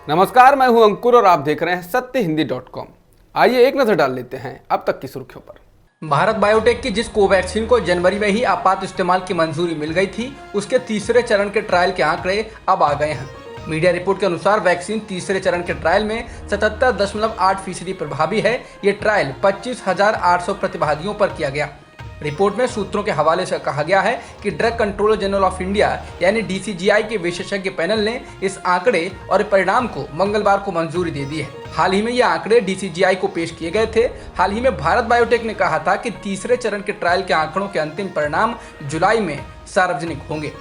नमस्कार, मैं हूं अंकुर और आप देख रहे हैं सत्यहिंदी.com। आइए एक नजर डाल लेते हैं अब तक की सुर्खियों पर। भारत बायोटेक की जिस कोवैक्सीन को जनवरी में ही आपात इस्तेमाल की मंजूरी मिल गई थी, उसके तीसरे चरण के ट्रायल के आंकड़े अब आ गए हैं। मीडिया रिपोर्ट के अनुसार वैक्सीन तीसरे चरण के ट्रायल में 77.8% प्रभावी है। ये ट्रायल 25,800 प्रतिभागियों पर किया गया। रिपोर्ट में सूत्रों के हवाले से कहा गया है कि drug controller general of India यानी DCGI के विशेषज्ञ पैनल ने इस आंकड़े और परिणाम को मंगलवार को मंजूरी दे दी है। हाल ही में ये आंकड़े DCGI को पेश किए गए थे। हाल ही में भारत बायोटेक ने कहा था कि तीसरे चरण के ट्रायल के आंकड़ों के अंतिम परिणाम जुलाई में सार्वजनिक होंगे।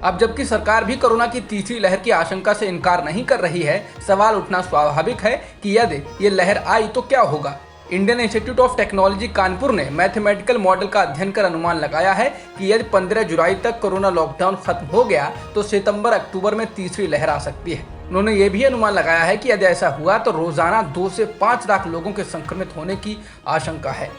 अब जबकि सरकार भी कोरोना की तीसरी लहर की आशंका से इनकार नहीं कर रही है, सवाल उठना स्वाभाविक है कि यदि ये लहर आई तो क्या होगा। Indian institute of technology Kanpur ने मैथमेटिकल मॉडल का अध्ययन कर अनुमान लगाया है कि यदि 15 जुलाई तक कोरोना लॉकडाउन खत्म हो गया तो सितंबर-अक्टूबर में तीसरी लहर आ सकती है। उन्होंने ये भी अनुमान लगाया है कि यदि ऐसा हुआ तो रोजाना 2 से 5 लाख लोगों के संक्रमित होने की आशंका है।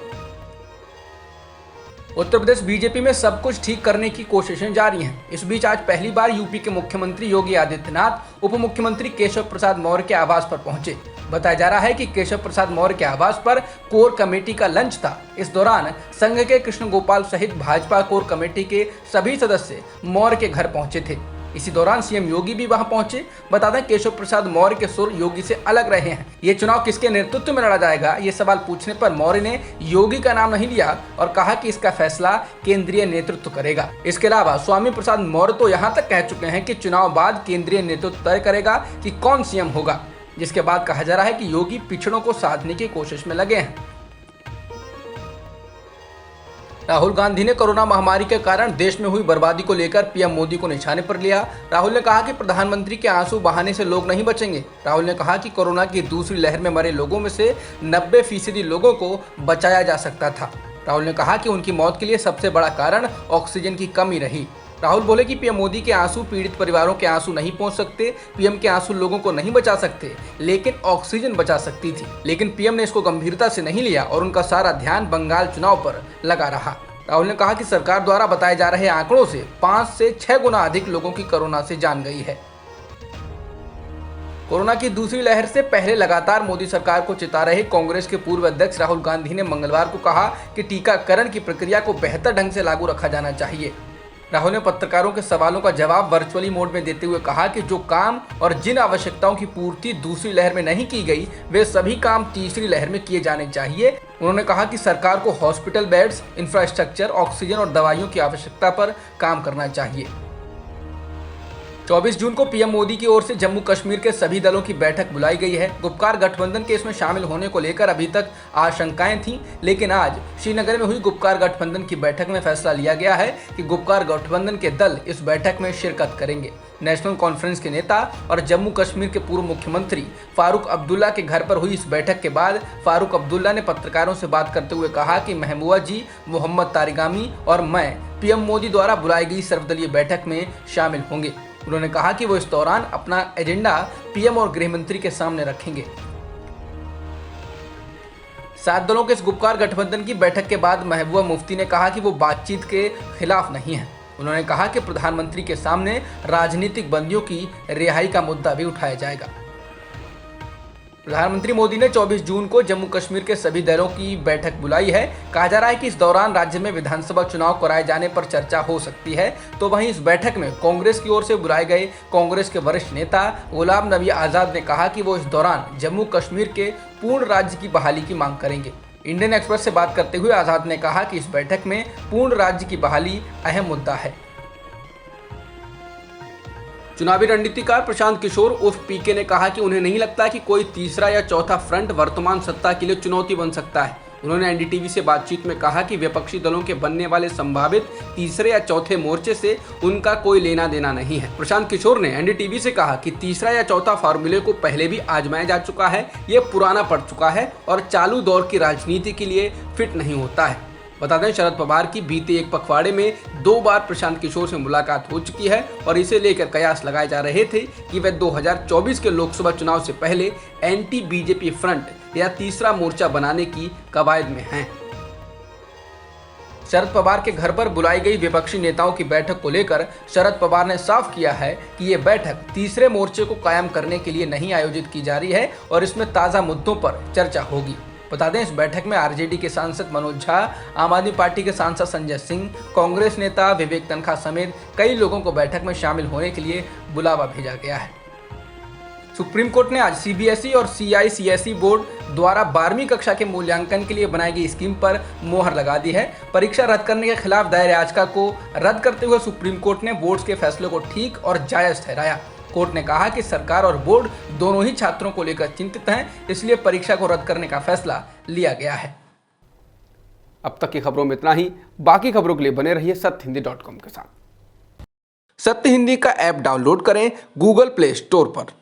उत्तर प्रदेश बीजेपी में सब कुछ ठीक करने की कोशिशें जारी हैं। इस बीच आज पहली बार यूपी के मुख्यमंत्री योगी आदित्यनाथ उप मुख्यमंत्री केशव प्रसाद मौर्य के आवास पर पहुंचे। बताया जा रहा है कि केशव प्रसाद मौर्य के आवास पर कोर कमेटी का लंच था। इस दौरान संघ के कृष्ण गोपाल सहित भाजपा कोर कमेटी के सभी सदस्य मौर्य के घर पहुंचे थे। इसी दौरान सीएम योगी भी वहां पहुंचे। बता दें, केशव प्रसाद मौर्य के सुर योगी से अलग रहे हैं। ये चुनाव किसके नेतृत्व में लड़ा जाएगा, ये सवाल पूछने पर मौर्य ने योगी का नाम नहीं लिया और कहा कि इसका फैसला केंद्रीय नेतृत्व करेगा। इसके अलावा स्वामी प्रसाद मौर्य तो यहाँ तक कह चुके हैं कि चुनाव बाद केंद्रीय नेतृत्व तय करेगा कि कौन सीएम होगा, जिसके बाद कहा जा रहा है कि योगी पिछड़ों को साधने की कोशिश में लगे हैं। राहुल गांधी ने कोरोना महामारी के कारण देश में हुई बर्बादी को लेकर पीएम मोदी को निशाने पर लिया। राहुल ने कहा कि प्रधानमंत्री के आंसू बहाने से लोग नहीं बचेंगे। राहुल ने कहा कि कोरोना की दूसरी लहर में मरे लोगों में से 90% लोगों को बचाया जा सकता था। राहुल ने कहा कि उनकी मौत के लिए सबसे बड़ा कारण ऑक्सीजन की कमी रही। राहुल बोले कि पीएम मोदी के आंसू पीड़ित परिवारों के आंसू नहीं पहुंच सकते। पीएम के आंसू लोगों को नहीं बचा सकते, लेकिन ऑक्सीजन बचा सकती थी। लेकिन पीएम ने इसको गंभीरता से नहीं लिया और उनका सारा ध्यान बंगाल चुनाव पर लगा रहा। राहुल ने कहा कि सरकार द्वारा बताए जा रहे आंकड़ों से 5 से 6 गुना अधिक लोगों की कोरोना से जान गई है। कोरोना की दूसरी लहर से पहले लगातार मोदी सरकार को चिता रहे कांग्रेस के पूर्व अध्यक्ष राहुल गांधी ने मंगलवार को कहा कि टीकाकरण की प्रक्रिया को बेहतर ढंग से लागू रखा जाना चाहिए। राहुल ने पत्रकारों के सवालों का जवाब वर्चुअली मोड में देते हुए कहा कि जो काम और जिन आवश्यकताओं की पूर्ति दूसरी लहर में नहीं की गई, वे सभी काम तीसरी लहर में किए जाने चाहिए। उन्होंने कहा कि सरकार को हॉस्पिटल बेड्स, इंफ्रास्ट्रक्चर, ऑक्सीजन और दवाइयों की आवश्यकता पर काम करना चाहिए। 24 जून को पीएम मोदी की ओर से जम्मू कश्मीर के सभी दलों की बैठक बुलाई गई है। गुपकार गठबंधन के इसमें शामिल होने को लेकर अभी तक आशंकाएं थीं, लेकिन आज श्रीनगर में हुई गुपकार गठबंधन की बैठक में फैसला लिया गया है कि गुपकार गठबंधन के दल इस बैठक में शिरकत करेंगे। नेशनल कॉन्फ्रेंस के नेता और जम्मू कश्मीर के पूर्व मुख्यमंत्री फारूक अब्दुल्ला के घर पर हुई इस बैठक के बाद फारूक अब्दुल्ला ने पत्रकारों से बात करते हुए कहा कि महबूबा जी, मोहम्मद तारिगामी और मैं पीएम मोदी द्वारा बुलाई गई सर्वदलीय बैठक में शामिल होंगे। उन्होंने कहा कि वो इस दौरान अपना एजेंडा पीएम और गृह मंत्री के सामने रखेंगे। 7 दलों के इस गुपकार गठबंधन की बैठक के बाद महबूबा मुफ्ती ने कहा कि वो बातचीत के खिलाफ नहीं है। उन्होंने कहा कि प्रधानमंत्री के सामने राजनीतिक बंदियों की रिहाई का मुद्दा भी उठाया जाएगा। प्रधानमंत्री मोदी ने 24 जून को जम्मू कश्मीर के सभी दलों की बैठक बुलाई है। कहा जा रहा है कि इस दौरान राज्य में विधानसभा चुनाव कराए जाने पर चर्चा हो सकती है। तो वहीं इस बैठक में कांग्रेस की ओर से बुलाए गए कांग्रेस के वरिष्ठ नेता गुलाम नबी आजाद ने कहा कि वो इस दौरान जम्मू कश्मीर के पूर्ण राज्य की बहाली की मांग करेंगे। इंडियन एक्सप्रेस से बात करते हुए आजाद ने कहा कि इस बैठक में पूर्ण राज्य की बहाली अहम मुद्दा है। चुनावी रणनीतिकार प्रशांत किशोर उर्फ पीके ने कहा कि उन्हें नहीं लगता कि कोई तीसरा या चौथा फ्रंट वर्तमान सत्ता के लिए चुनौती बन सकता है। उन्होंने एनडीटीवी से बातचीत में कहा कि विपक्षी दलों के बनने वाले संभावित तीसरे या चौथे मोर्चे से उनका कोई लेना देना नहीं है। प्रशांत किशोर ने एनडीटीवी से कहा कि तीसरा या चौथा फार्मूले को पहले भी आजमाया जा चुका है, ये पुराना पड़ चुका है और चालू दौर की राजनीति के लिए फिट नहीं होता है। बता दें, शरद पवार की बीते एक पखवाड़े में 2 बार प्रशांत किशोर से मुलाकात हो चुकी है और इसे लेकर कयास लगाए जा रहे थे कि वे 2024 के लोकसभा चुनाव से पहले एंटी बीजेपी फ्रंट या तीसरा मोर्चा बनाने की कवायद में हैं। शरद पवार के घर पर बुलाई गई विपक्षी नेताओं की बैठक को लेकर शरद पवार ने साफ किया है कि ये बैठक तीसरे मोर्चे को कायम करने के लिए नहीं आयोजित की जा रही है और इसमें ताज़ा मुद्दों पर चर्चा होगी। बता दें, इस बैठक में आरजेडी के सांसद मनोज झा, आम आदमी पार्टी के सांसद संजय सिंह, कांग्रेस नेता विवेक तनखा समेत कई लोगों को बैठक में शामिल होने के लिए बुलावा भेजा गया है। सुप्रीम कोर्ट ने आज सीबीएसई और सीआईसीएसई बोर्ड द्वारा 12वीं कक्षा के मूल्यांकन के लिए बनाई गई स्कीम पर मोहर लगा दी है। परीक्षा रद्द करने के खिलाफ दायर याचिका को रद्द करते हुए सुप्रीम कोर्ट ने बोर्ड के फैसले को ठीक और जायज ठहराया। कोर्ट ने कहा कि सरकार और बोर्ड दोनों ही छात्रों को लेकर चिंतित हैं, इसलिए परीक्षा को रद्द करने का फैसला लिया गया है। अब तक की खबरों में इतना ही। बाकी खबरों के लिए बने रहिए सत्यहिंदी.com के साथ। सत्य हिंदी का ऐप डाउनलोड करें गूगल प्ले स्टोर पर।